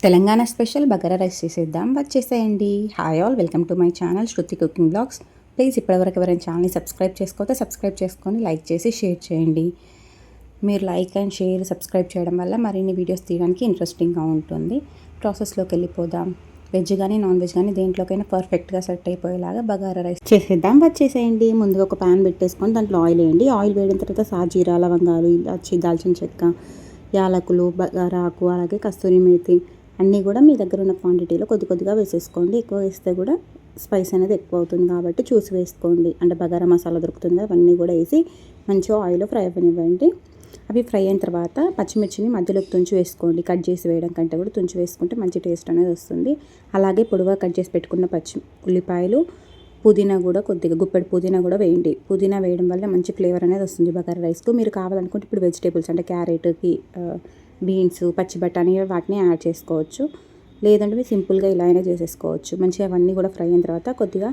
Telangana special bagara rice చేసేద్దాం వచ్చేసేయండి. Hi all, welcome to my channel Shruti cooking blogs. Please ఇప్పటివరకు ఎవరైనా ఛానల్ని సబ్స్క్రైబ్ చేసుకోతే సబ్స్క్రైబ్ చేసుకొని లైక్ చేసి షేర్ చేయండి. మీరు లైక్ అండ్ షేర్ సబ్స్క్రైబ్ చేయడం వల్ల మరిన్ని వీడియోస్ తీయడానికి ఇంట్రెస్టింగ్గా ఉంటుంది. ప్రాసెస్లోకి వెళ్ళిపోదాం. వెజ్ కానీ నాన్ వెజ్ కానీ దేంట్లోకైనా పర్ఫెక్ట్గా సెట్ అయిపోయేలాగా బగారా రైస్ చేసేద్దాం వచ్చేసేయండి. ముందుగా ఒక ప్యాన్ పెట్టేసుకొని దాంట్లో ఆయిల్ వేయండి. ఆయిల్ వేయడం తర్వాత సాజీరా, లవంగాలు, ఇలాచి, దాల్చిన చెక్క, యాలకులు, బగారా ఆకు, అలాగే కస్తూరి మేతి అన్నీ కూడా మీ దగ్గర ఉన్న క్వాంటిటీలో కొద్ది కొద్దిగా వేసేసుకోండి. ఎక్కువ వేస్తే కూడా స్పైస్ అనేది ఎక్కువ అవుతుంది కాబట్టి చూసి వేసుకోండి. అంటే బగారా మసాలా దొరుకుతుంది, అవన్నీ కూడా వేసి మంచిగా ఆయిల్లో ఫ్రై అవ్వనివ్వండి. అవి ఫ్రై అయిన తర్వాత పచ్చిమిర్చిని మధ్యలోకి తుంచి వేసుకోండి. కట్ చేసి వేయడం కంటే కూడా తుంచి వేసుకుంటే మంచి టేస్ట్ అనేది వస్తుంది. అలాగే పొడవుగా కట్ చేసి పెట్టుకున్న ఉల్లిపాయలు, పుదీనా కూడా కొద్దిగా గుప్పెడు పుదీనా కూడా వేయండి. పుదీనా వేయడం వల్ల మంచి ఫ్లేవర్ అనేది వస్తుంది బగారా రైస్కు. మీరు కావాలనుకుంటే ఇప్పుడు వెజిటేబుల్స్ అంటే క్యారెట్కి, బీన్స్, పచ్చి బఠానీ వాటిని యాడ్ చేసుకోవచ్చు. లేదంటే మీరు సింపుల్గా ఇలా అయినా చేసేసుకోవచ్చు. మంచిగా అవన్నీ కూడా ఫ్రై అయిన తర్వాత కొద్దిగా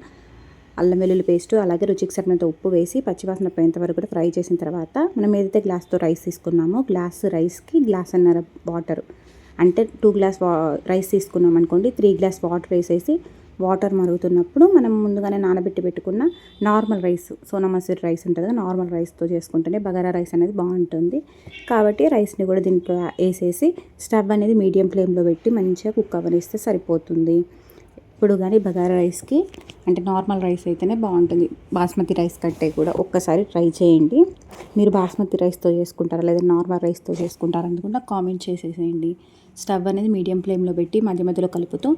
అల్లం వెల్లుల్లి పేస్ట్, అలాగే రుచికి సరిపడినంత ఉప్పు వేసి పచ్చివాసన పోయేంత వరకు కూడా ఫ్రై చేసిన తర్వాత మనం ఏదైతే గ్లాస్తో రైస్ తీసుకున్నామో గ్లాస్ రైస్కి గ్లాసున్నర వాటర్, అంటే 2 గ్లాస్ రైస్ తీసుకున్నాం అనుకోండి, 3 గ్లాస్ వాటర్ వేసేసి వాటర్ మరుగుతున్నప్పుడు మనం ముందుగానే నానబెట్టి పెట్టుకున్న normal rice, Sona Masuri rice ఉంటుంది కదా, నార్మల్ రైస్తో చేసుకుంటేనే బగారా రైస్ అనేది బాగుంటుంది. కాబట్టి రైస్ని కూడా దీంట్లో వేసేసి స్టవ్ అనేది మీడియం ఫ్లేమ్లో పెట్టి మంచిగా కుక్ అవ్వనిస్తే సరిపోతుంది. ఇప్పుడు కానీ బగారా రైస్కి అంటే నార్మల్ రైస్ అయితేనే బాగుంటుంది, బాస్మతి రైస్ కంటే కూడా. ఒక్కసారి ట్రై చేయండి. మీరు బాస్మతి రైస్తో చేసుకుంటారా లేదా నార్మల్ రైస్తో చేసుకుంటారా అనుకుంటా కామెంట్ చేసేసేయండి. స్టవ్ అనేది మీడియం ఫ్లేమ్లో పెట్టి మధ్య మధ్యలో కలుపుతూ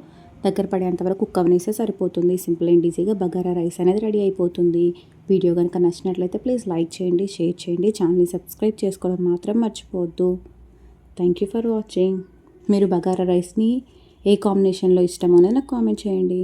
దగ్గర పడేంత వరకు కుక్ అవనిస్తే సరిపోతుంది. సింపుల్ అండ్ ఈజీగా బగారా రైస్ అనేది రెడీ అయిపోతుంది. వీడియో కనుక నచ్చినట్లయితే ప్లీజ్ లైక్ చేయండి, షేర్ చేయండి, ఛానల్ని సబ్స్క్రైబ్ చేసుకోవడం మాత్రం మర్చిపోవద్దు. Thank you for watching. మీరు బగారా రైస్ని ఏ కాంబినేషన్లో ఇష్టమో అనేది నాకు కామెంట్ చేయండి.